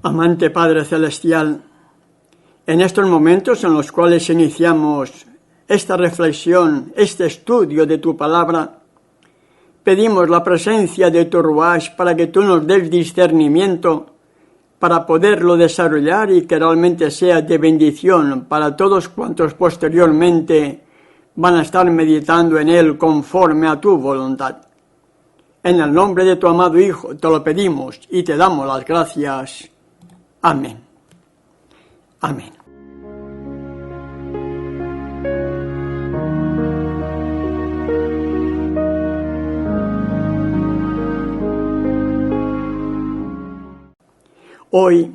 Amante Padre Celestial, en estos momentos en los cuales iniciamos esta reflexión, este estudio de tu palabra, pedimos la presencia de tu Ruach para que tú nos des discernimiento para poderlo desarrollar y que realmente sea de bendición para todos cuantos posteriormente van a estar meditando en él conforme a tu voluntad. En el nombre de tu amado Hijo te lo pedimos y te damos las gracias. Amén. Amén. Hoy,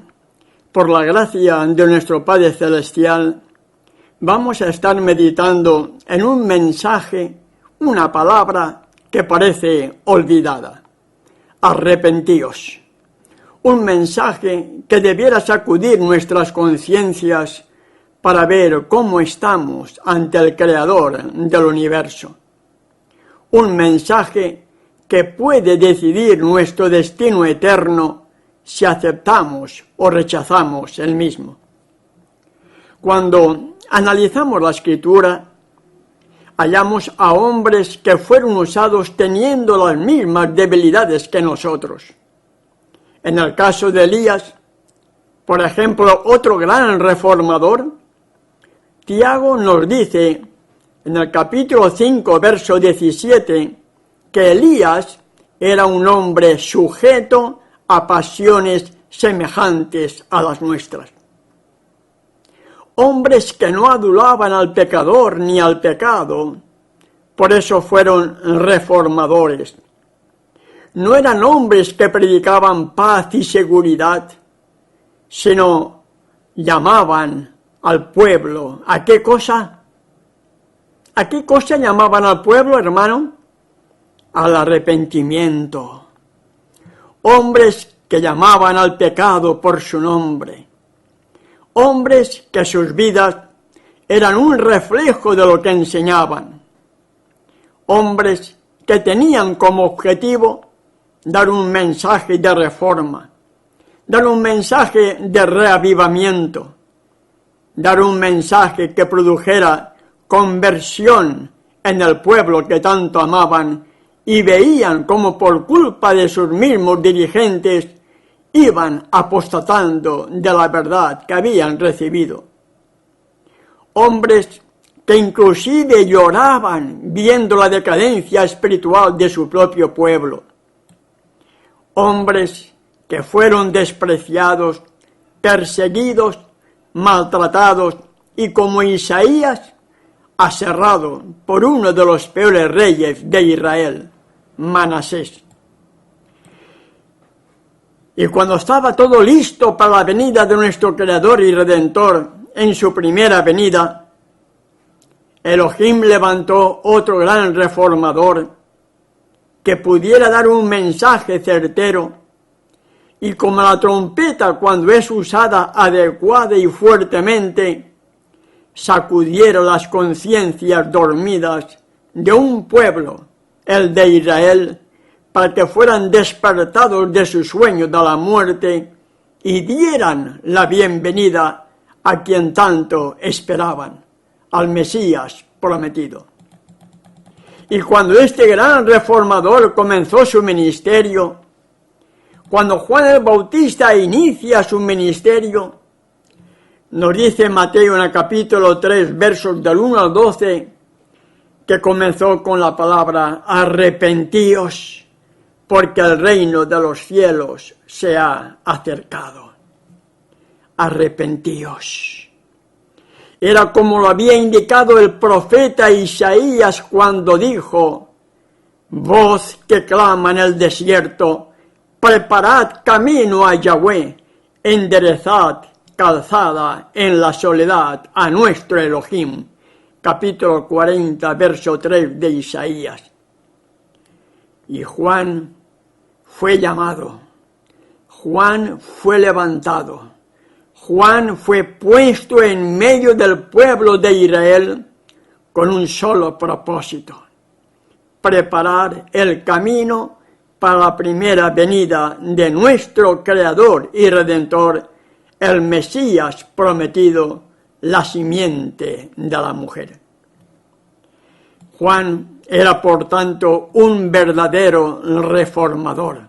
por la gracia de nuestro Padre Celestial, vamos a estar meditando en un mensaje, una palabra que parece olvidada. Arrepentíos. Un mensaje que debiera sacudir nuestras conciencias para ver cómo estamos ante el Creador del universo. Un mensaje que puede decidir nuestro destino eterno si aceptamos o rechazamos el mismo. Cuando analizamos la Escritura, hallamos a hombres que fueron usados teniendo las mismas debilidades que nosotros. En el caso de Elías, por ejemplo, otro gran reformador, Tiago nos dice en el capítulo 5, verso 17, que Elías era un hombre sujeto a pasiones semejantes a las nuestras. Hombres que no adulaban al pecador ni al pecado, por eso fueron reformadores. No eran hombres que predicaban paz y seguridad, sino llamaban al pueblo. ¿A qué cosa? ¿A qué cosa llamaban al pueblo, hermano? Al arrepentimiento. Hombres que llamaban al pecado por su nombre. Hombres que sus vidas eran un reflejo de lo que enseñaban. Hombres que tenían como objetivo dar un mensaje de reforma, dar un mensaje de reavivamiento, dar un mensaje que produjera conversión en el pueblo que tanto amaban y veían como por culpa de sus mismos dirigentes iban apostatando de la verdad que habían recibido. Hombres que inclusive lloraban viendo la decadencia espiritual de su propio pueblo. Hombres que fueron despreciados, perseguidos, maltratados y como Isaías, aserrado por uno de los peores reyes de Israel, Manasés. Y cuando estaba todo listo para la venida de nuestro Creador y Redentor en su primera venida, Elohim levantó otro gran reformador que pudiera dar un mensaje certero y como la trompeta cuando es usada adecuada y fuertemente, sacudiera las conciencias dormidas de un pueblo, el de Israel, para que fueran despertados de su sueño de la muerte y dieran la bienvenida a quien tanto esperaban, al Mesías prometido. Y cuando este gran reformador comenzó su ministerio, cuando Juan el Bautista inicia su ministerio, nos dice Mateo en el capítulo 3, versos del 1 al 12, que comenzó con la palabra arrepentíos, porque el reino de los cielos se ha acercado. Arrepentíos. Era como lo había indicado el profeta Isaías cuando dijo, voz que clama en el desierto, preparad camino a Yahweh, enderezad calzada en la soledad a nuestro Elohim. Capítulo 40, verso 3 de Isaías. Y Juan fue llamado, Juan fue levantado, Juan fue puesto en medio del pueblo de Israel con un solo propósito, preparar el camino para la primera venida de nuestro Creador y Redentor, el Mesías prometido, la simiente de la mujer. Juan era, por tanto, un verdadero reformador,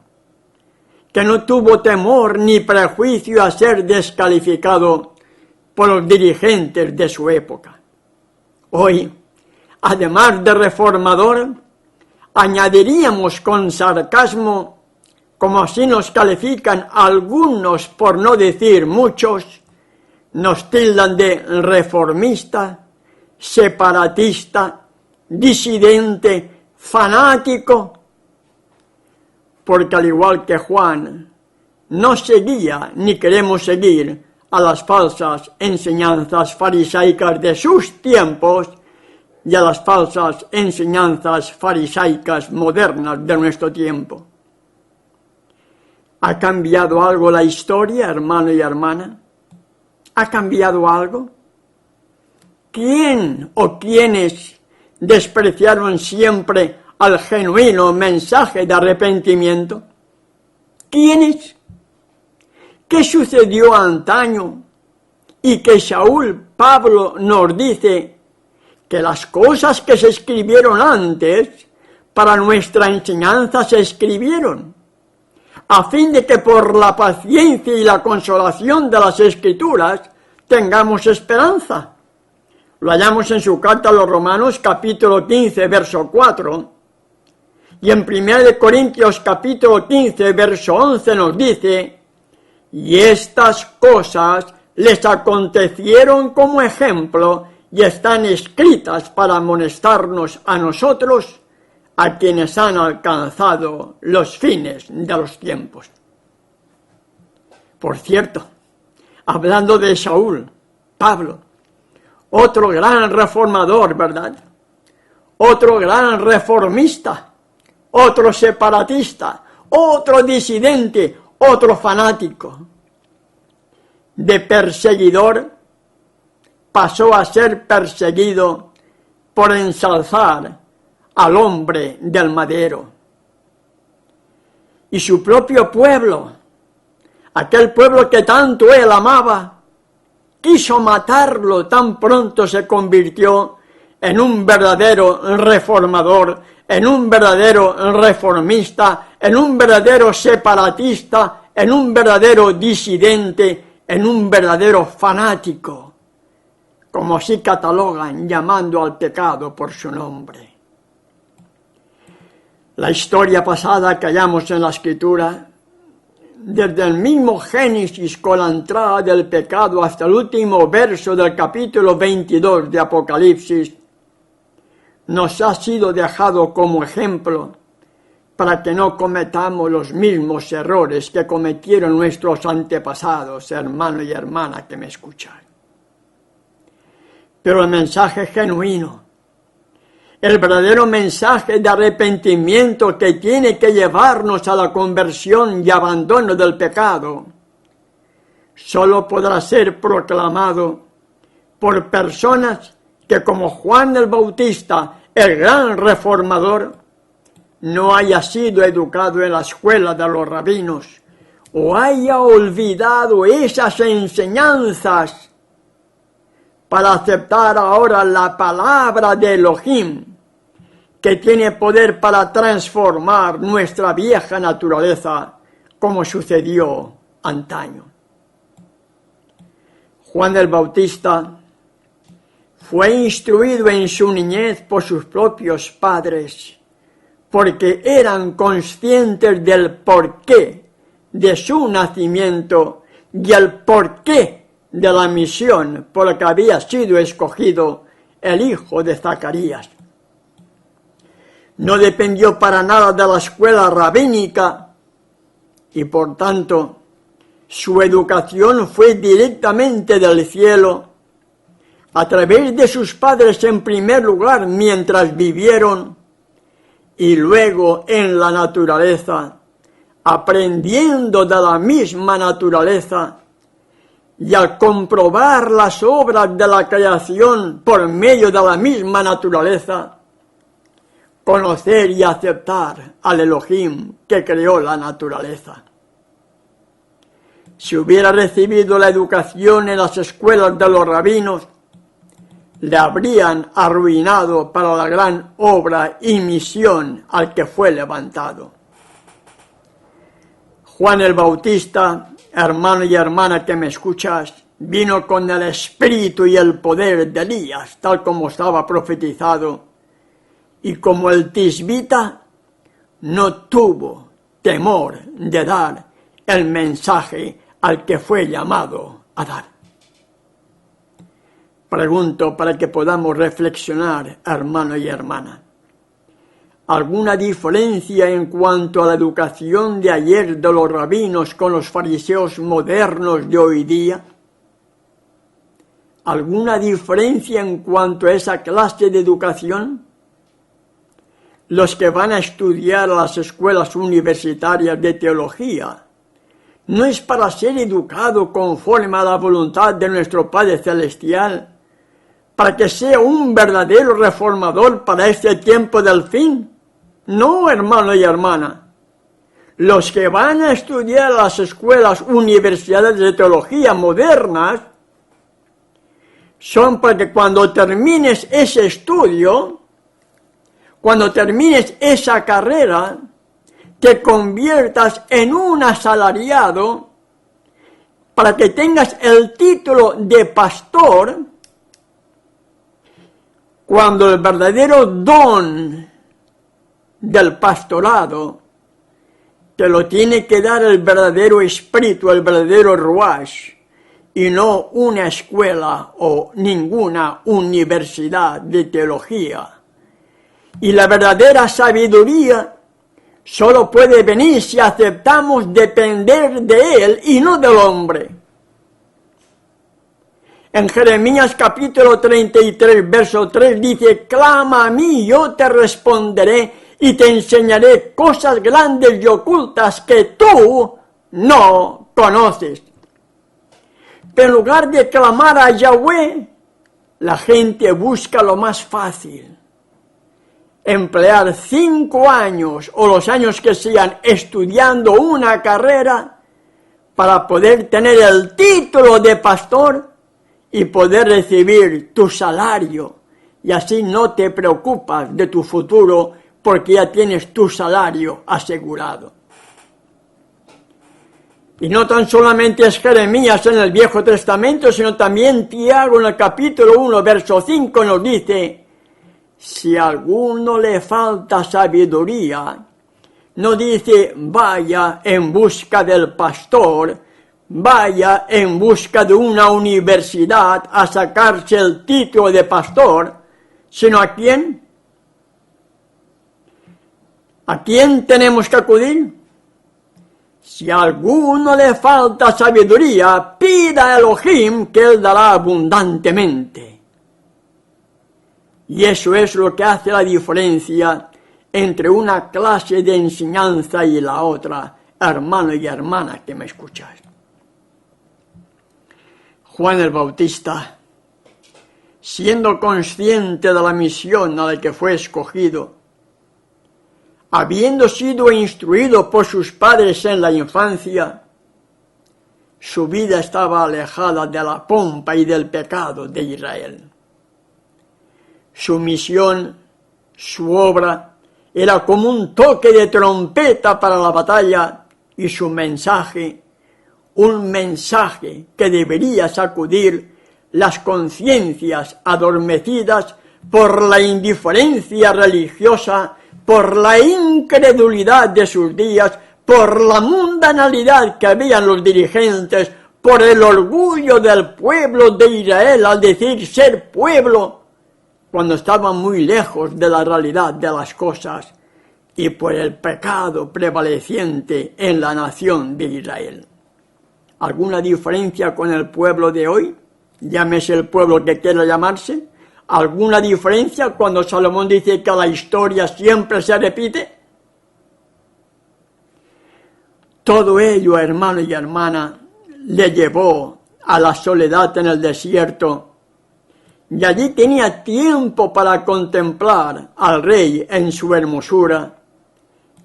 que no tuvo temor ni prejuicio a ser descalificado por los dirigentes de su época. Hoy, además de reformador, añadiríamos con sarcasmo, como así nos califican algunos, por no decir muchos, nos tildan de reformista, separatista, disidente, fanático, porque al igual que Juan, no seguía ni queremos seguir a las falsas enseñanzas farisaicas de sus tiempos y a las falsas enseñanzas farisaicas modernas de nuestro tiempo. ¿Ha cambiado algo la historia, hermano y hermana? ¿Ha cambiado algo? ¿Quién o quiénes despreciaron siempre al genuino mensaje de arrepentimiento? ¿Quiénes? ¿Qué sucedió antaño? Y que Saúl Pablo nos dice que las cosas que se escribieron antes para nuestra enseñanza se escribieron, a fin de que por la paciencia y la consolación de las Escrituras tengamos esperanza. Lo hallamos en su carta a los Romanos, capítulo 15, verso 4, y en 1 Corintios, capítulo 15, verso 11 nos dice: y estas cosas les acontecieron como ejemplo y están escritas para amonestarnos a nosotros, a quienes han alcanzado los fines de los tiempos. Por cierto, hablando de Saúl, Pablo, otro gran reformador, ¿verdad? Otro gran reformista, otro separatista, otro disidente, otro fanático. De perseguidor pasó a ser perseguido por ensalzar al hombre del madero. Y su propio pueblo, aquel pueblo que tanto él amaba, quiso matarlo, tan pronto se convirtió en un verdadero reformador, en un verdadero reformista, en un verdadero separatista, en un verdadero disidente, en un verdadero fanático, como así catalogan, llamando al pecado por su nombre. La historia pasada que hallamos en la Escritura, desde el mismo Génesis con la entrada del pecado hasta el último verso del capítulo 22 de Apocalipsis, nos ha sido dejado como ejemplo para que no cometamos los mismos errores que cometieron nuestros antepasados, hermano y hermana que me escuchan. Pero el mensaje genuino, el verdadero mensaje de arrepentimiento que tiene que llevarnos a la conversión y abandono del pecado, solo podrá ser proclamado por personas que, como Juan el Bautista, el gran reformador, no haya sido educado en la escuela de los rabinos o haya olvidado esas enseñanzas para aceptar ahora la palabra de Elohim, que tiene poder para transformar nuestra vieja naturaleza, como sucedió antaño. Juan el Bautista fue instruido en su niñez por sus propios padres, porque eran conscientes del porqué de su nacimiento y el porqué de la misión por la que había sido escogido el hijo de Zacarías. No dependió para nada de la escuela rabínica y por tanto su educación fue directamente del cielo a través de sus padres en primer lugar mientras vivieron y luego en la naturaleza, aprendiendo de la misma naturaleza y al comprobar las obras de la creación por medio de la misma naturaleza, conocer y aceptar al Elohim que creó la naturaleza. Si hubiera recibido la educación en las escuelas de los rabinos, le habrían arruinado para la gran obra y misión al que fue levantado. Juan el Bautista, hermano y hermana que me escuchas, vino con el espíritu y el poder de Elías, tal como estaba profetizado, y como el tisbita, no tuvo temor de dar el mensaje al que fue llamado a dar. Pregunto para que podamos reflexionar, hermano y hermana. ¿Alguna diferencia en cuanto a la educación de ayer de los rabinos con los fariseos modernos de hoy día? ¿Alguna diferencia en cuanto a esa clase de educación? Los que van a estudiar a las escuelas universitarias de teología, ¿no es para ser educado conforme a la voluntad de nuestro Padre Celestial, para que sea un verdadero reformador para este tiempo del fin? No, hermano y hermana. Los que van a estudiar a las escuelas universidades de teología modernas son para que cuando termines ese estudio, cuando termines esa carrera, te conviertas en un asalariado para que tengas el título de pastor, cuando el verdadero don del pastorado te lo tiene que dar el verdadero espíritu, el verdadero ruach, y no una escuela o ninguna universidad de teología. Y la verdadera sabiduría solo puede venir si aceptamos depender de Él y no del hombre. En Jeremías capítulo 33, verso 3 dice: clama a mí, yo te responderé y te enseñaré cosas grandes y ocultas que tú no conoces. Pero en lugar de clamar a Yahweh, la gente busca lo más fácil. Emplear 5 años o los años que sean estudiando una carrera para poder tener el título de pastor y poder recibir tu salario. Y así no te preocupas de tu futuro porque ya tienes tu salario asegurado. Y no tan solamente es Jeremías en el Viejo Testamento, sino también Tiago en el capítulo 1, verso 5 nos dice: si a alguno le falta sabiduría, no dice vaya en busca del pastor, vaya en busca de una universidad a sacarse el título de pastor, sino ¿a quién? ¿A quién tenemos que acudir? Si a alguno le falta sabiduría, pida a Elohim que Él dará abundantemente. Y eso es lo que hace la diferencia entre una clase de enseñanza y la otra, hermano y hermana que me escucháis. Juan el Bautista, siendo consciente de la misión a la que fue escogido, habiendo sido instruido por sus padres en la infancia, su vida estaba alejada de la pompa y del pecado de Israel. Su misión, su obra, era como un toque de trompeta para la batalla, y su mensaje, un mensaje que debería sacudir las conciencias adormecidas por la indiferencia religiosa, por la incredulidad de sus días, por la mundanalidad que habían los dirigentes, por el orgullo del pueblo de Israel al decir ser pueblo, cuando estaban muy lejos de la realidad de las cosas, y por el pecado prevaleciente en la nación de Israel. ¿Alguna diferencia con el pueblo de hoy? Llámese el pueblo que quiera llamarse. ¿Alguna diferencia cuando Salomón dice que la historia siempre se repite? Todo ello, hermano y hermana, le llevó a la soledad en el desierto y allí tenía tiempo para contemplar al rey en su hermosura,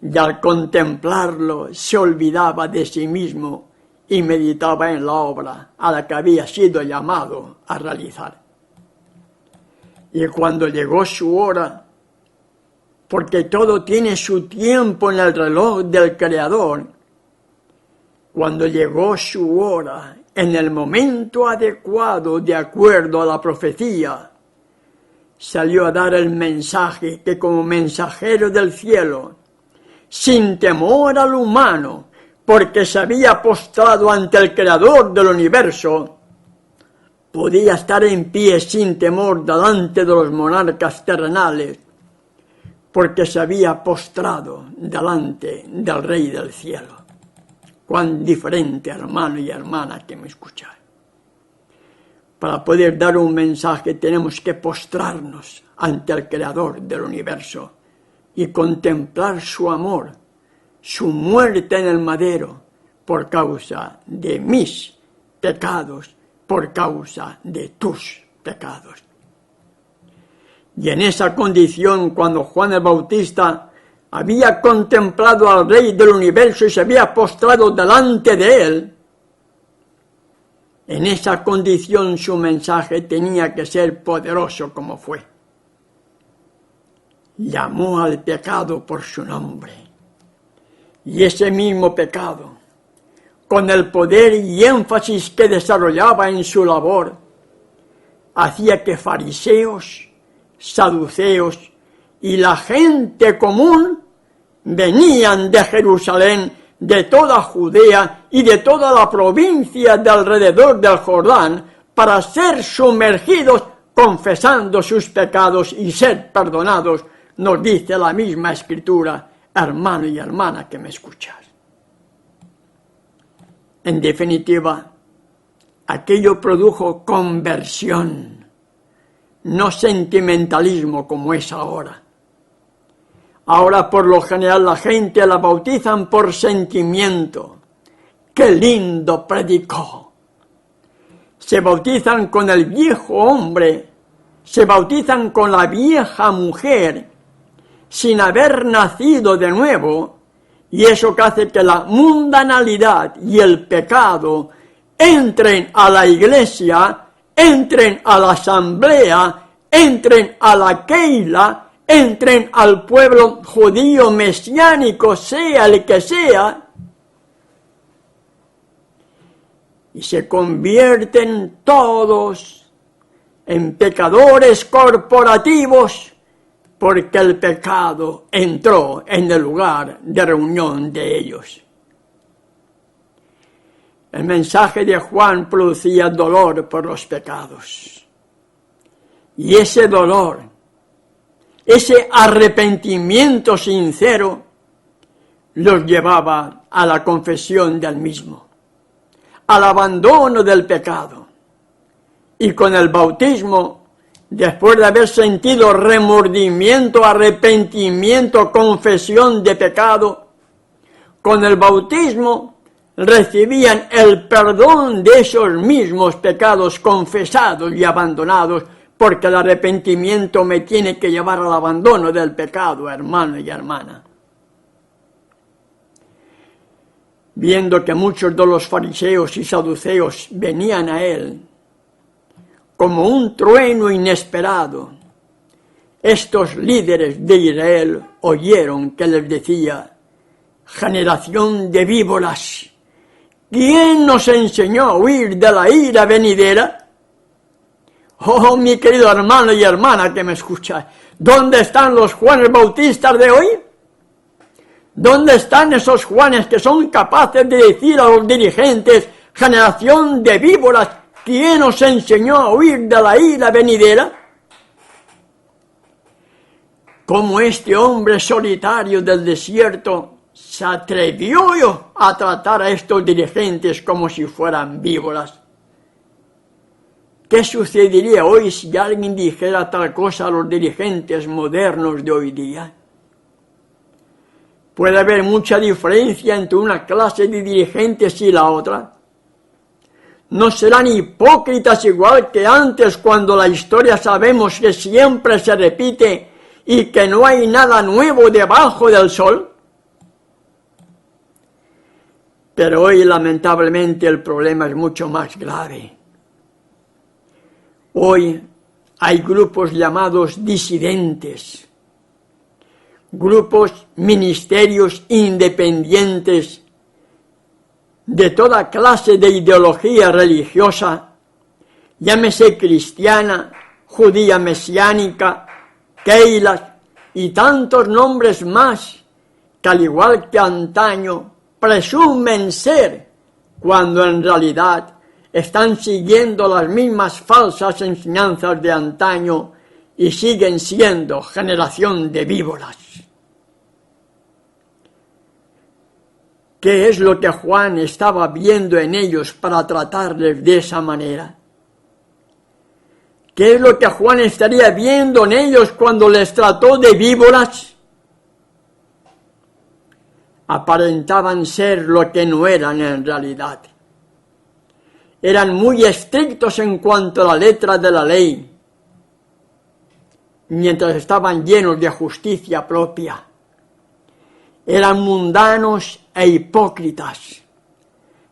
y al contemplarlo se olvidaba de sí mismo y meditaba en la obra a la que había sido llamado a realizar. Y cuando llegó su hora, porque todo tiene su tiempo en el reloj del Creador, cuando llegó su hora, en el momento adecuado, de acuerdo a la profecía, salió a dar el mensaje que como mensajero del cielo, sin temor al humano, porque se había postrado ante el Creador del universo, podía estar en pie sin temor delante de los monarcas terrenales, porque se había postrado delante del Rey del cielo. Cuán diferente, hermano y hermana que me escucháis. Para poder dar un mensaje tenemos que postrarnos ante el Creador del universo y contemplar su amor, su muerte en el madero, por causa de mis pecados, por causa de tus pecados. Y en esa condición, cuando Juan el Bautista había contemplado al Rey del universo y se había postrado delante de él, en esa condición su mensaje tenía que ser poderoso como fue. Llamó al pecado por su nombre. Y ese mismo pecado, con el poder y énfasis que desarrollaba en su labor, hacía que fariseos, saduceos y la gente común venían de Jerusalén, de toda Judea y de toda la provincia de alrededor del Jordán, para ser sumergidos confesando sus pecados y ser perdonados, nos dice la misma Escritura, hermano y hermana que me escuchas. En definitiva, aquello produjo conversión, no sentimentalismo como es ahora. Ahora por lo general la gente la bautizan por sentimiento. ¡Qué lindo predicó! Se bautizan con el viejo hombre, se bautizan con la vieja mujer, sin haber nacido de nuevo, y eso que hace que la mundanalidad y el pecado entren a la iglesia, entren a la asamblea, entren a la keila, entren al pueblo judío mesiánico, sea el que sea, y se convierten todos en pecadores corporativos, porque el pecado entró en el lugar de reunión de ellos. El mensaje de Juan producía dolor por los pecados. Y ese dolor, ese arrepentimiento sincero, los llevaba a la confesión del mismo, al abandono del pecado. Y con el bautismo, después de haber sentido remordimiento, arrepentimiento, confesión de pecado, con el bautismo recibían el perdón de esos mismos pecados confesados y abandonados, porque el arrepentimiento me tiene que llevar al abandono del pecado, hermano y hermana. Viendo que muchos de los fariseos y saduceos venían a él como un trueno inesperado, estos líderes de Israel oyeron que les decía: generación de víboras, ¿quién nos enseñó a huir de la ira venidera? Oh, mi querido hermano y hermana que me escucha, ¿dónde están los Juanes Bautistas de hoy? ¿Dónde están esos Juanes que son capaces de decir a los dirigentes: generación de víboras, ¿quién os enseñó a huir de la ira venidera? Como este hombre solitario del desierto se atrevió a tratar a estos dirigentes como si fueran víboras. ¿Qué sucedería hoy si alguien dijera tal cosa a los dirigentes modernos de hoy día? Puede haber mucha diferencia entre una clase de dirigentes y la otra. no serán hipócritas igual que antes, cuando la historia sabemos que siempre se repite y que no hay nada nuevo debajo del sol. Pero hoy, lamentablemente, el problema es mucho más grave. Hoy hay grupos llamados disidentes, grupos, ministerios independientes de toda clase de ideología religiosa, llámese cristiana, judía mesiánica, keilas y tantos nombres más, que al igual que antaño presumen ser, cuando en realidad están siguiendo las mismas falsas enseñanzas de antaño y siguen siendo generación de víboras. ¿Qué es lo que Juan estaba viendo en ellos para tratarles de esa manera? ¿Qué es lo que Juan estaría viendo en ellos cuando les trató de víboras? Aparentaban ser lo que no eran en realidad. Eran muy estrictos en cuanto a la letra de la ley, mientras estaban llenos de justicia propia. Eran mundanos e hipócritas.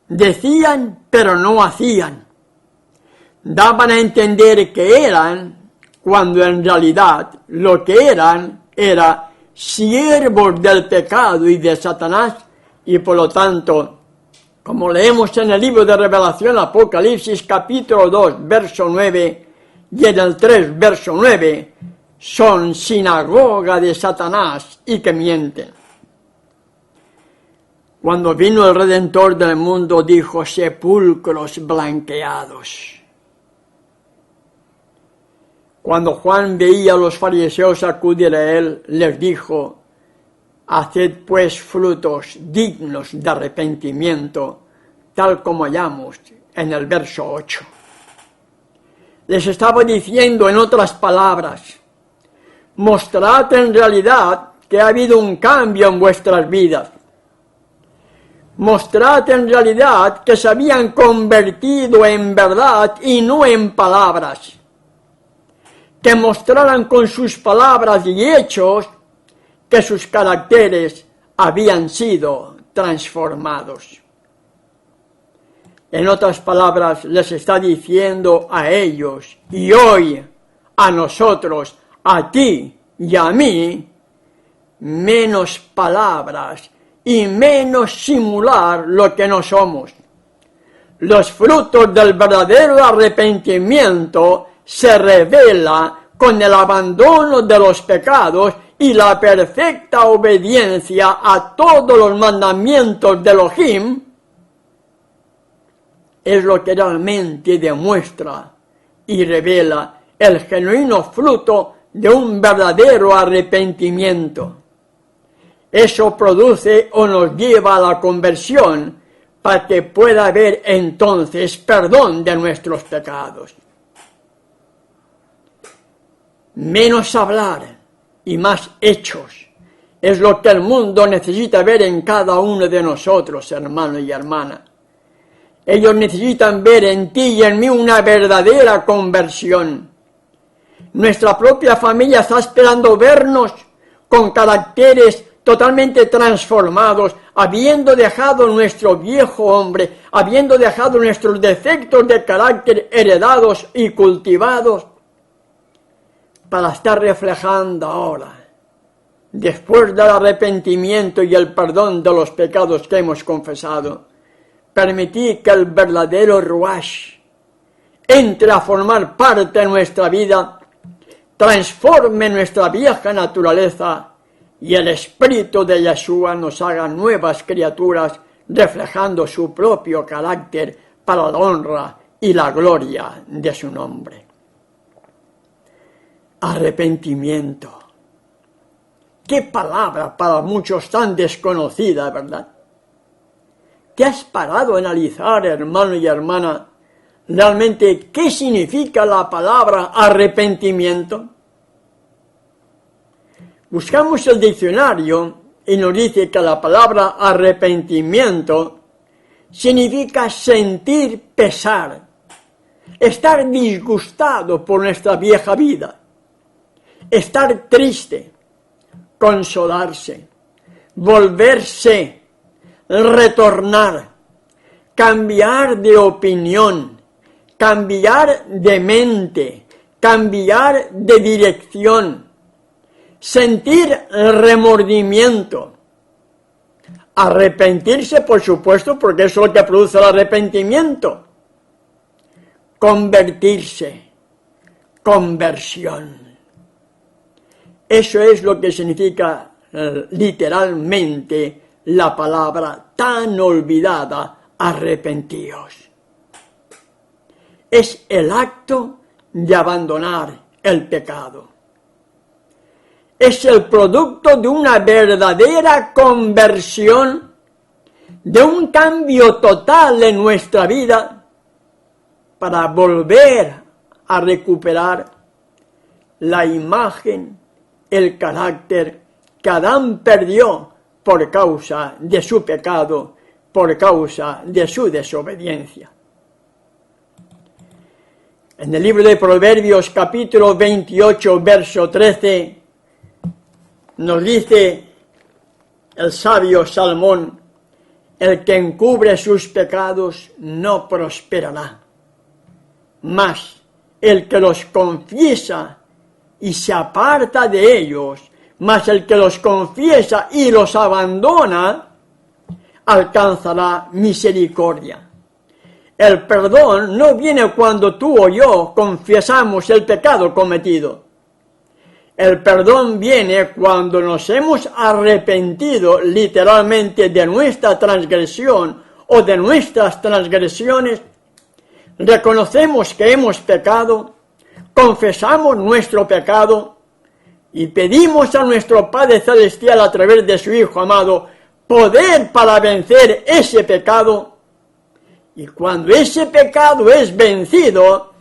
Decían, pero no hacían. Daban a entender que eran, cuando en realidad lo que eran era siervos del pecado y de Satanás, y por lo tanto, como leemos en el libro de Revelación, Apocalipsis capítulo 2, verso 9, y en el 3, verso 9, son sinagoga de Satanás y que mienten. Cuando vino el Redentor del mundo, dijo: sepulcros blanqueados. Cuando Juan veía a los fariseos acudir a él, les dijo: haced pues frutos dignos de arrepentimiento, tal como hallamos en el verso 8. Les estaba diciendo, en otras palabras, mostrad en realidad que ha habido un cambio en vuestras vidas. Mostrad en realidad que se habían convertido en verdad y no en palabras. Que mostraran con sus palabras y hechos que sus caracteres habían sido transformados. En otras palabras, les está diciendo a ellos y hoy a nosotros, a ti y a mí, menos palabras y menos simular lo que no somos. Los frutos del verdadero arrepentimiento se revela con el abandono de los pecados y la perfecta obediencia a todos los mandamientos de Elohim. Es lo que realmente demuestra y revela el genuino fruto de un verdadero arrepentimiento. Eso produce o nos lleva a la conversión para que pueda haber entonces perdón de nuestros pecados. Menos hablar y más hechos es lo que el mundo necesita ver en cada uno de nosotros, hermano y hermana. Ellos necesitan ver en ti y en mí una verdadera conversión. Nuestra propia familia está esperando vernos con caracteres totalmente transformados, habiendo dejado nuestro viejo hombre, habiendo dejado nuestros defectos de carácter heredados y cultivados, para estar reflejando ahora, después del arrepentimiento y el perdón de los pecados que hemos confesado, permitir que el verdadero Ruach entre a formar parte de nuestra vida, transforme nuestra vieja naturaleza y el Espíritu de Yeshua nos haga nuevas criaturas, reflejando su propio carácter para la honra y la gloria de su nombre. Arrepentimiento. Qué palabra para muchos tan desconocida, ¿verdad? ¿Te has parado a analizar, hermano y hermana, realmente qué significa la palabra arrepentimiento? Buscamos el diccionario y nos dice que la palabra arrepentimiento significa sentir pesar, estar disgustado por nuestra vieja vida, estar triste, consolarse, volverse, retornar, cambiar de opinión, cambiar de mente, cambiar de dirección, sentir remordimiento, arrepentirse, por supuesto, porque eso es lo que produce el arrepentimiento, convertirse, conversión. Eso es lo que significa literalmente la palabra tan olvidada, arrepentíos. Es el acto de abandonar el pecado. Es el producto de una verdadera conversión, de un cambio total en nuestra vida para volver a recuperar la imagen, el carácter que Adán perdió por causa de su pecado, por causa de su desobediencia. En el libro de Proverbios, capítulo 28, verso 13, nos dice el sabio Salomón: el que encubre sus pecados no prosperará, mas el que los confiesa y se aparta de ellos, mas el que los confiesa y los abandona, alcanzará misericordia. El perdón no viene cuando tú o yo confesamos el pecado cometido. El perdón viene cuando nos hemos arrepentido literalmente de nuestra transgresión o de nuestras transgresiones, reconocemos que hemos pecado, confesamos nuestro pecado y pedimos a nuestro Padre Celestial a través de su Hijo amado poder para vencer ese pecado. Y cuando ese pecado es vencido,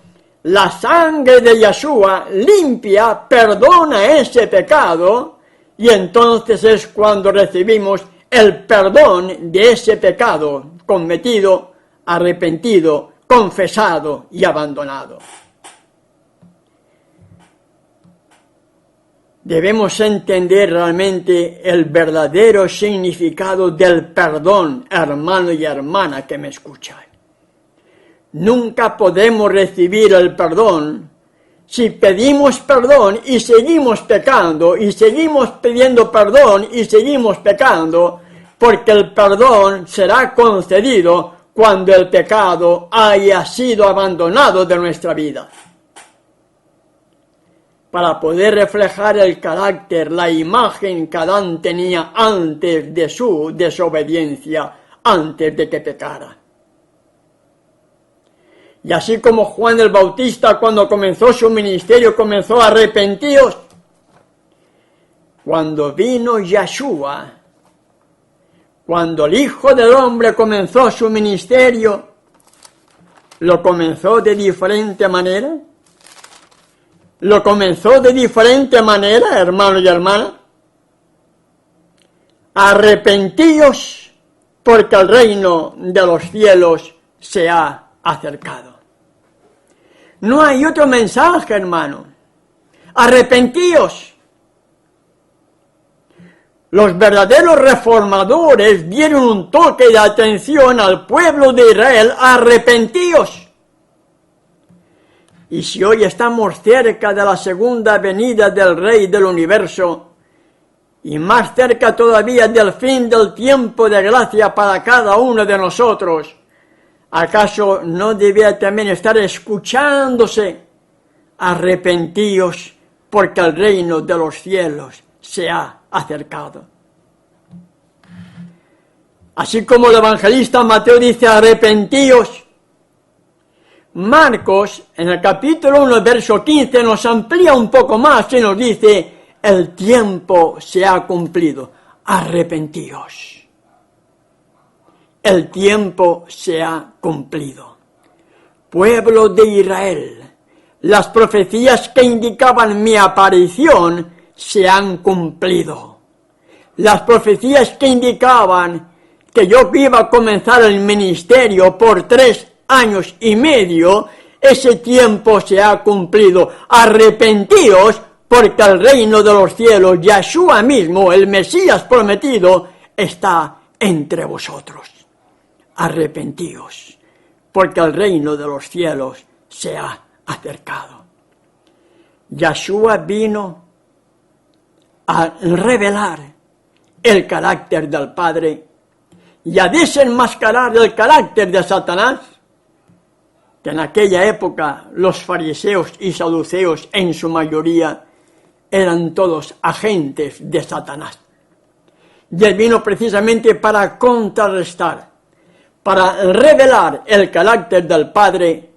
la sangre de Yeshua limpia, perdona ese pecado, y entonces es cuando recibimos el perdón de ese pecado cometido, arrepentido, confesado y abandonado. Debemos entender realmente el verdadero significado del perdón, hermano y hermana que me escuchan. Nunca podemos recibir el perdón si pedimos perdón y seguimos pecando, y seguimos pidiendo perdón y seguimos pecando, porque el perdón será concedido cuando el pecado haya sido abandonado de nuestra vida. Para poder reflejar el carácter, la imagen que Adán tenía antes de su desobediencia, antes de que pecara. Y así como Juan el Bautista, cuando comenzó su ministerio, comenzó a arrepentíos, cuando vino Yeshua, cuando el Hijo del Hombre comenzó su ministerio, ¿lo comenzó de diferente manera? ¿Lo comenzó de diferente manera, hermano y hermana? Arrepentíos, porque el reino de los cielos se ha acercado. No hay otro mensaje, hermano. Arrepentíos. Los verdaderos reformadores dieron un toque de atención al pueblo de Israel: arrepentíos. Y si hoy estamos cerca de la segunda venida del Rey del Universo, y más cerca todavía del fin del tiempo de gracia para cada uno de nosotros, ¿acaso no debía también estar escuchándose? Arrepentíos, porque el reino de los cielos se ha acercado. Así como el evangelista Mateo dice arrepentíos, Marcos, en el capítulo 1, verso 15, nos amplía un poco más y nos dice: el tiempo se ha cumplido, arrepentíos. El tiempo se ha cumplido. Pueblo de Israel, las profecías que indicaban mi aparición se han cumplido. Las profecías que indicaban que yo iba a comenzar el ministerio por 3 años y medio, ese tiempo se ha cumplido. Arrepentíos, porque el reino de los cielos, Yeshua mismo, el Mesías prometido, está entre vosotros. Arrepentíos, porque el reino de los cielos se ha acercado. Yeshua vino a revelar el carácter del Padre y a desenmascarar el carácter de Satanás, que en aquella época los fariseos y saduceos en su mayoría eran todos agentes de Satanás. Y él vino precisamente para contrarrestar, para revelar el carácter del Padre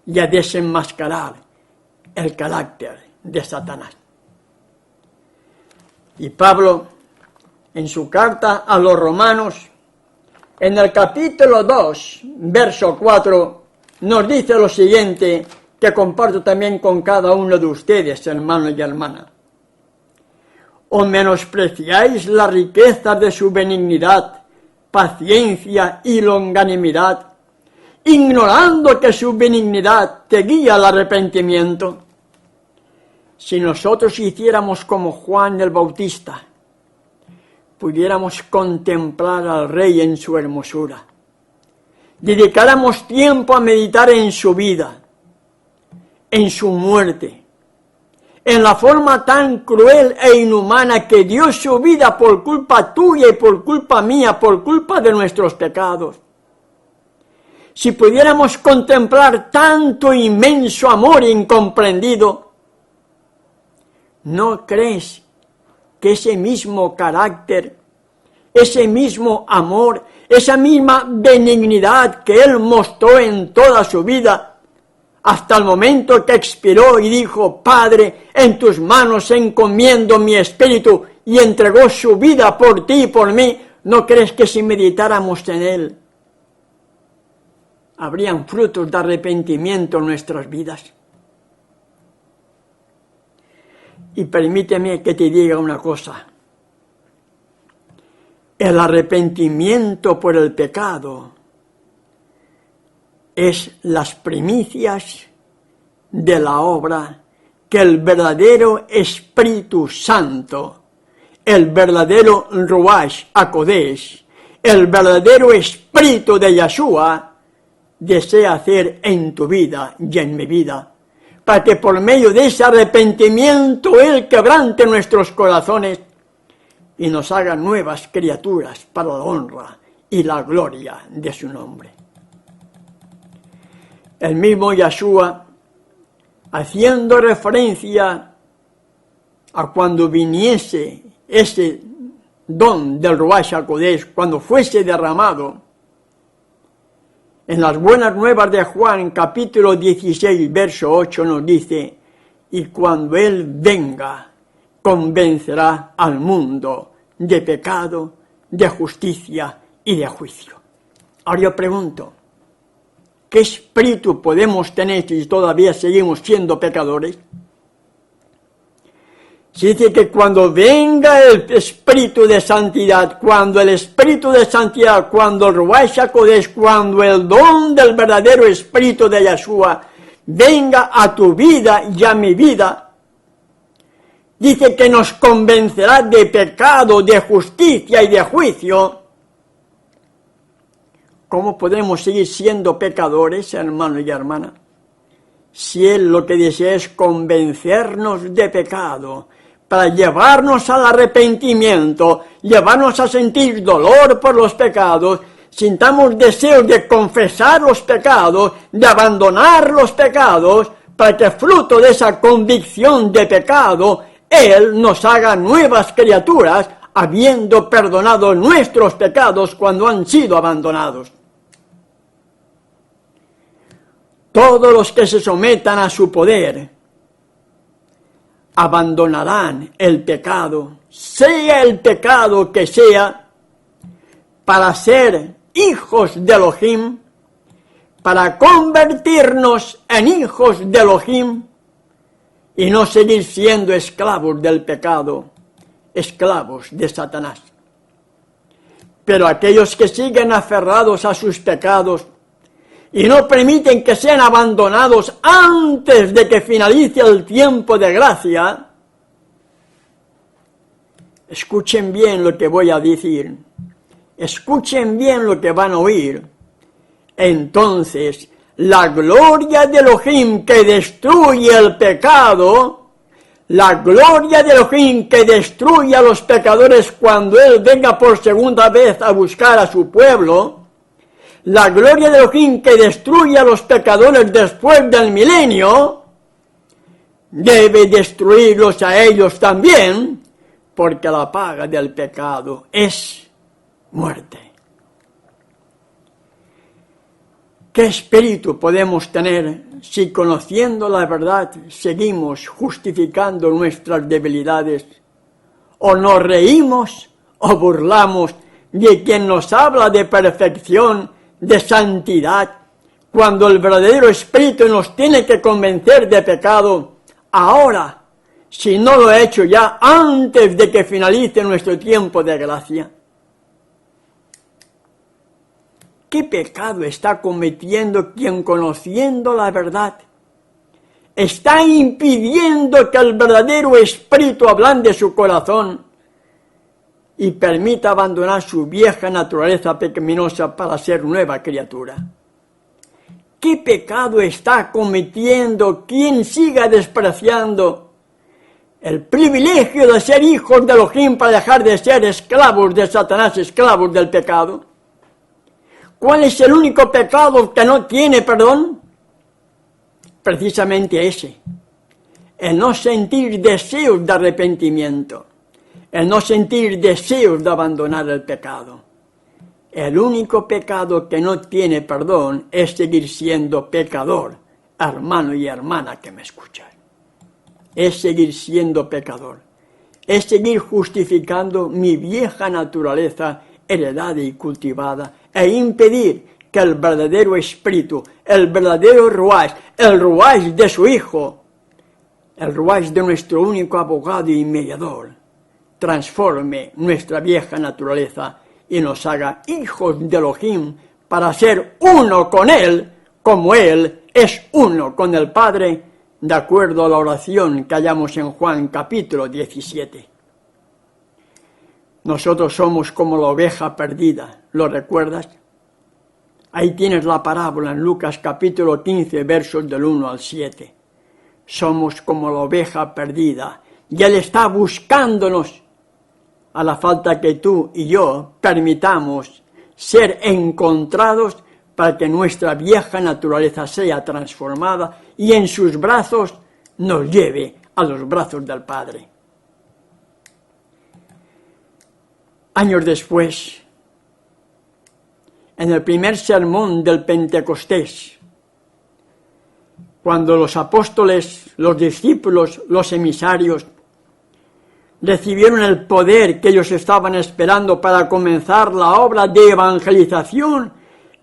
y a desenmascarar el carácter de Satanás. Y Pablo, en su carta a los romanos, en el capítulo 2, verso 4, nos dice lo siguiente, que comparto también con cada uno de ustedes, hermanos y hermanas. ¿O menospreciáis la riqueza de su benignidad, paciencia y longanimidad, ignorando que su benignidad te guía al arrepentimiento? Si nosotros hiciéramos como Juan el Bautista, pudiéramos contemplar al Rey en su hermosura, dedicáramos tiempo a meditar en su vida, en su muerte, en la forma tan cruel e inhumana que dio su vida por culpa tuya y por culpa mía, por culpa de nuestros pecados. Si pudiéramos contemplar tanto inmenso amor incomprendido, ¿no crees que ese mismo carácter, ese mismo amor, esa misma benignidad que él mostró en toda su vida, hasta el momento que expiró y dijo, Padre, en tus manos encomiendo mi espíritu, y entregó su vida por ti y por mí, ¿no crees que si meditáramos en él, habrían frutos de arrepentimiento en nuestras vidas? Y permíteme que te diga una cosa. El arrepentimiento por el pecado es las primicias de la obra que el verdadero Espíritu Santo, el verdadero Ruach HaKodesh, el verdadero Espíritu de Yeshua, desea hacer en tu vida y en mi vida, para que por medio de ese arrepentimiento Él quebrante nuestros corazones y nos haga nuevas criaturas para la honra y la gloria de su nombre. El mismo Yeshua, haciendo referencia a cuando viniese ese don del Ruach HaKodesh, cuando fuese derramado, en las buenas nuevas de Juan, capítulo 16, verso 8, nos dice, y cuando Él venga, convencerá al mundo de pecado, de justicia y de juicio. Ahora yo pregunto, ¿qué espíritu podemos tener si todavía seguimos siendo pecadores? Se dice que cuando venga el Espíritu de Santidad, cuando el Espíritu de Santidad, cuando el Ruach HaKodesh, cuando el don del verdadero Espíritu de Yeshua venga a tu vida y a mi vida, dice que nos convencerá de pecado, de justicia y de juicio. ¿Cómo podemos seguir siendo pecadores, hermanos y hermanas? Si Él lo que desea es convencernos de pecado, para llevarnos al arrepentimiento, llevarnos a sentir dolor por los pecados, sintamos deseos de confesar los pecados, de abandonar los pecados, para que fruto de esa convicción de pecado, Él nos haga nuevas criaturas, habiendo perdonado nuestros pecados cuando han sido abandonados. Todos los que se sometan a su poder abandonarán el pecado, sea el pecado que sea, para ser hijos de Elohim, para convertirnos en hijos de Elohim y no seguir siendo esclavos del pecado, esclavos de Satanás. Pero aquellos que siguen aferrados a sus pecados y no permiten que sean abandonados antes de que finalice el tiempo de gracia, escuchen bien lo que voy a decir, escuchen bien lo que van a oír. Entonces, la gloria de Elohim que destruye el pecado, la gloria de Elohim que destruye a los pecadores cuando Él venga por segunda vez a buscar a su pueblo, la gloria de Elohim que destruye a los pecadores después del milenio, debe destruirlos a ellos también, porque la paga del pecado es muerte. ¿Qué espíritu podemos tener si conociendo la verdad seguimos justificando nuestras debilidades? ¿O nos reímos o burlamos de quien nos habla de perfección, de santidad, cuando el verdadero espíritu nos tiene que convencer de pecado ahora, si no lo ha hecho ya antes de que finalice nuestro tiempo de gracia? ¿Qué pecado está cometiendo quien, conociendo la verdad, está impidiendo que el verdadero espíritu ablande su corazón y permita abandonar su vieja naturaleza pecaminosa para ser nueva criatura? ¿Qué pecado está cometiendo quien siga despreciando el privilegio de ser hijos de Elohim para dejar de ser esclavos de Satanás, esclavos del pecado? ¿Cuál es el único pecado que no tiene perdón? Precisamente ese, el no sentir deseos de arrepentimiento, el no sentir deseos de abandonar el pecado. El único pecado que no tiene perdón es seguir siendo pecador, hermano y hermana que me escuchan. Es seguir siendo pecador, es seguir justificando mi vieja naturaleza heredada y cultivada, e impedir que el verdadero espíritu, el verdadero ruach, el ruach de su Hijo, el ruach de nuestro único abogado y mediador, transforme nuestra vieja naturaleza y nos haga hijos de Elohim para ser uno con Él, como Él es uno con el Padre, de acuerdo a la oración que hallamos en Juan capítulo 17. Nosotros somos como la oveja perdida, ¿lo recuerdas? Ahí tienes la parábola en Lucas capítulo 15, versos del 1 al 7. Somos como la oveja perdida, y Él está buscándonos, a la falta que tú y yo permitamos ser encontrados para que nuestra vieja naturaleza sea transformada y en sus brazos nos lleve a los brazos del Padre. Años después, en el primer sermón del Pentecostés, cuando los apóstoles, los discípulos, los emisarios, recibieron el poder que ellos estaban esperando para comenzar la obra de evangelización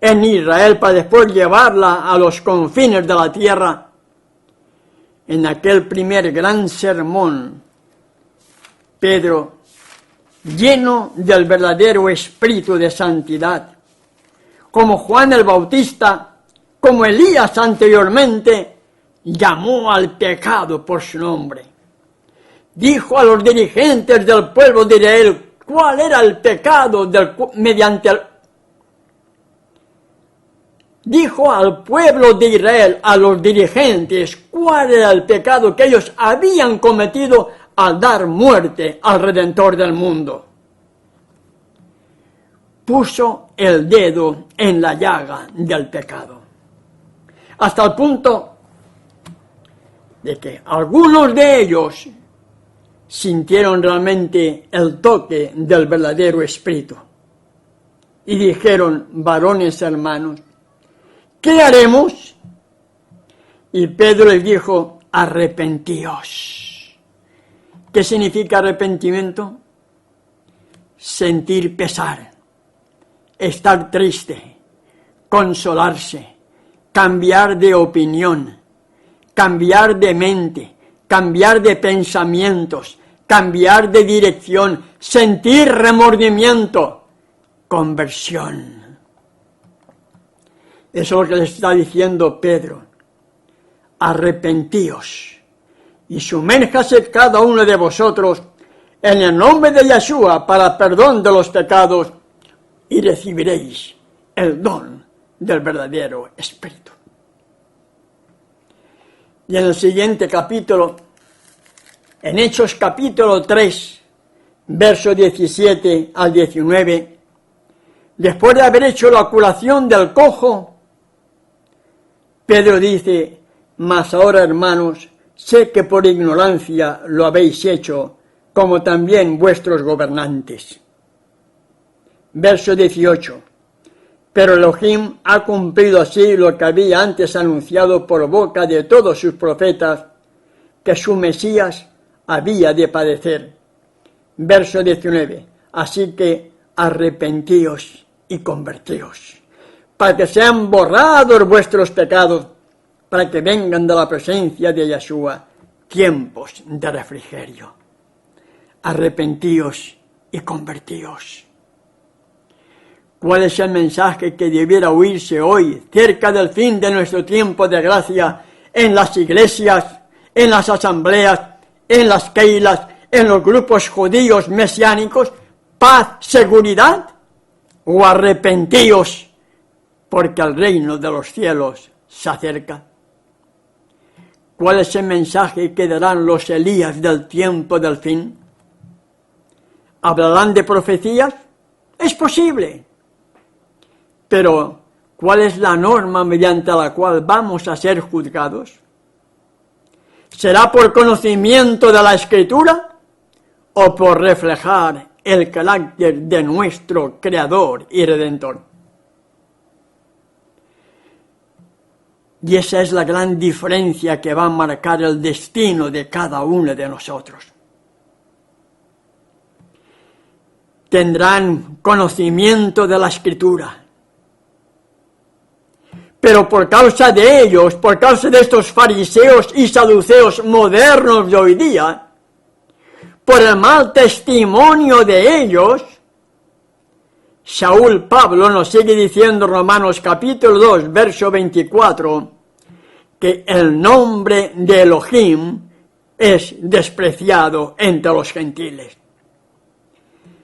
en Israel, para después llevarla a los confines de la tierra, en aquel primer gran sermón, Pedro, lleno del verdadero espíritu de santidad, como Juan el Bautista, como Elías anteriormente, llamó al pecado por su nombre. Dijo a los dirigentes del pueblo de Israel cuál era el pecado dijo al pueblo de Israel, a los dirigentes, cuál era el pecado que ellos habían cometido al dar muerte al Redentor del mundo. Puso el dedo en la llaga del pecado, hasta el punto de que algunos de ellos sintieron realmente el toque del verdadero espíritu y dijeron: varones hermanos, ¿qué haremos? Y Pedro les dijo: arrepentíos. ¿Qué significa arrepentimiento? Sentir pesar, estar triste, consolarse, cambiar de opinión, cambiar de mente, cambiar de pensamientos, cambiar de dirección, sentir remordimiento. conversión. Eso es lo que le está diciendo Pedro. Arrepentíos y sumérjase cada uno de vosotros en el nombre de Yeshua para perdón de los pecados y recibiréis el don del verdadero Espíritu. Y en el siguiente capítulo, en Hechos capítulo 3, versos 17 al 19, después de haber hecho la curación del cojo, Pedro dice: mas ahora, hermanos, sé que por ignorancia lo habéis hecho, como también vuestros gobernantes. Verso 18. Pero Elohim ha cumplido así lo que había antes anunciado por boca de todos sus profetas, que su Mesías había de padecer. Verso 19. Así que arrepentíos y convertíos, para que sean borrados vuestros pecados, para que vengan de la presencia de Yeshua tiempos de refrigerio. Arrepentíos y convertíos. ¿Cuál es el mensaje que debiera oírse hoy, cerca del fin de nuestro tiempo de gracia, en las iglesias, en las asambleas, en las keilas, en los grupos judíos mesiánicos? ¿Paz, seguridad? ¿O arrepentíos, porque el reino de los cielos se acerca? ¿Cuál es el mensaje que darán los Elías del tiempo del fin? ¿Hablarán de profecías? Es posible. Pero, ¿cuál es la norma mediante la cual vamos a ser juzgados? ¿Será por conocimiento de la Escritura o por reflejar el carácter de nuestro Creador y Redentor? Y esa es la gran diferencia que va a marcar el destino de cada uno de nosotros. Tendrán conocimiento de la Escritura, pero por causa de ellos, por causa de estos fariseos y saduceos modernos de hoy día, por el mal testimonio de ellos, Saúl Pablo nos sigue diciendo en Romanos capítulo 2, verso 24, que el nombre de Elohim es despreciado entre los gentiles.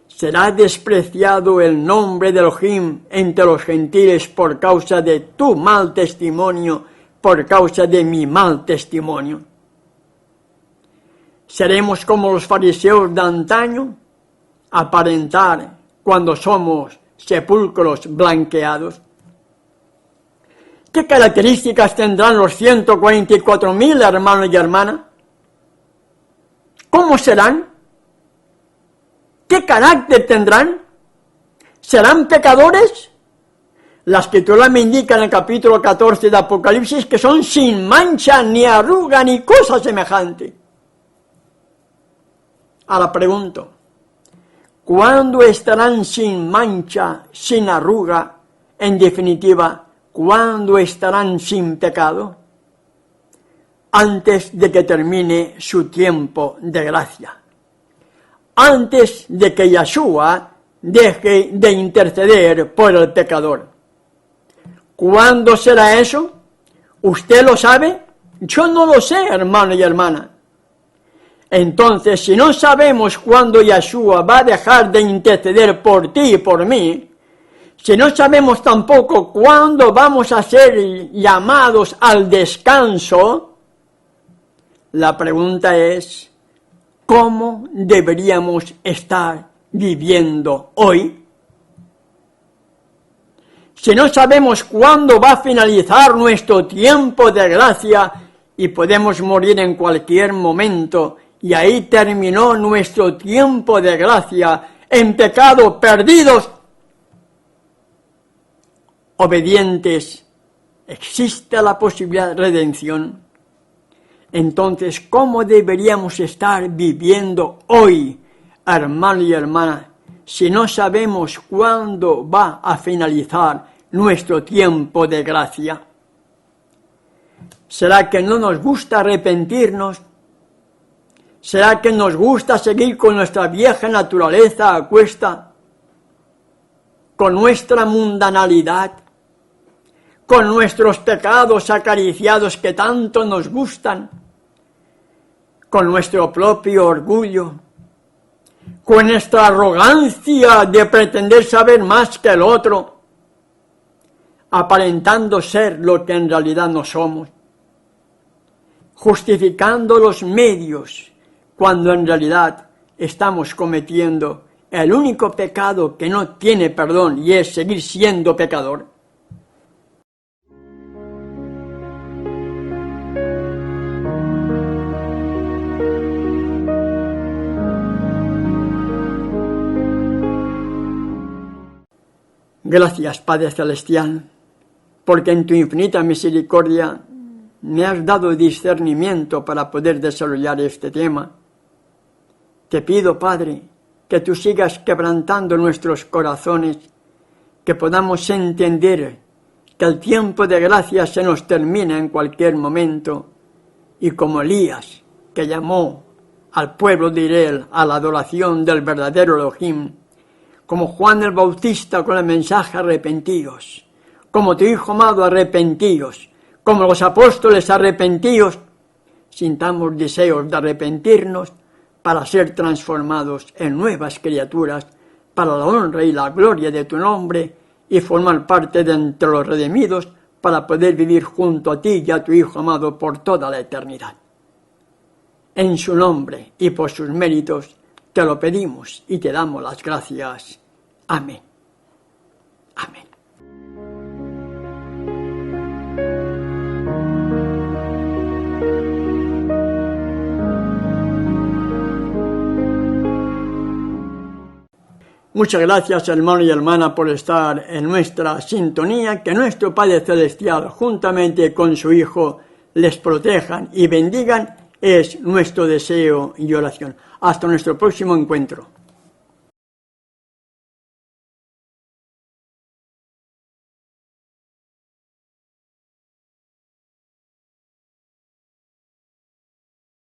¿Será despreciado el nombre de Elohim entre los gentiles por causa de tu mal testimonio, por causa de mi mal testimonio? ¿Seremos como los fariseos de antaño, aparentar cuando somos sepulcros blanqueados? ¿Qué características tendrán los 144.000 hermanos y hermanas? ¿Cómo serán? ¿Qué carácter tendrán? ¿Serán pecadores? La Escritura me indica en el capítulo 14 de Apocalipsis que son sin mancha, ni arruga, ni cosa semejante. Ahora pregunto, ¿cuándo estarán sin mancha, sin arruga? En definitiva, ¿cuándo estarán sin pecado? Antes de que termine su tiempo de gracia. Antes de que Yeshua deje de interceder por el pecador. ¿Cuándo será eso? ¿Usted lo sabe? Yo no lo sé, hermano y hermana. Entonces, si no sabemos cuándo Yeshua va a dejar de interceder por ti y por mí, si no sabemos tampoco cuándo vamos a ser llamados al descanso, la pregunta es, ¿cómo deberíamos estar viviendo hoy? Si no sabemos cuándo va a finalizar nuestro tiempo de gracia y podemos morir en cualquier momento, y ahí terminó nuestro tiempo de gracia, en pecado, perdidos, obedientes, ¿existe la posibilidad de redención? Entonces, ¿cómo deberíamos estar viviendo hoy, hermano y hermana, si no sabemos cuándo va a finalizar nuestro tiempo de gracia? ¿Será que no nos gusta arrepentirnos? ¿Será que nos gusta seguir con nuestra vieja naturaleza a cuesta? con nuestra mundanalidad, con nuestros pecados acariciados que tanto nos gustan, con nuestro propio orgullo, con nuestra arrogancia de pretender saber más que el otro, aparentando ser lo que en realidad no somos, justificando los medios cuando en realidad estamos cometiendo el único pecado que no tiene perdón y es seguir siendo pecador. Gracias, Padre Celestial, porque en tu infinita misericordia me has dado discernimiento para poder desarrollar este tema. Te pido, Padre, que tú sigas quebrantando nuestros corazones, que podamos entender que el tiempo de gracia se nos termina en cualquier momento, y como Elías, que llamó al pueblo de Israel a la adoración del verdadero Elohim, como Juan el Bautista con el mensaje arrepentíos, como tu Hijo amado arrepentíos, como los apóstoles arrepentíos, sintamos deseos de arrepentirnos para ser transformados en nuevas criaturas, para la honra y la gloria de tu nombre, y formar parte de entre los redimidos para poder vivir junto a ti y a tu Hijo amado por toda la eternidad. En su nombre y por sus méritos te lo pedimos y te damos las gracias. Amén. Amén. Muchas gracias, hermano y hermana, por estar en nuestra sintonía. Que nuestro Padre Celestial, juntamente con su Hijo, les protejan y bendigan, es nuestro deseo y oración. Hasta nuestro próximo encuentro.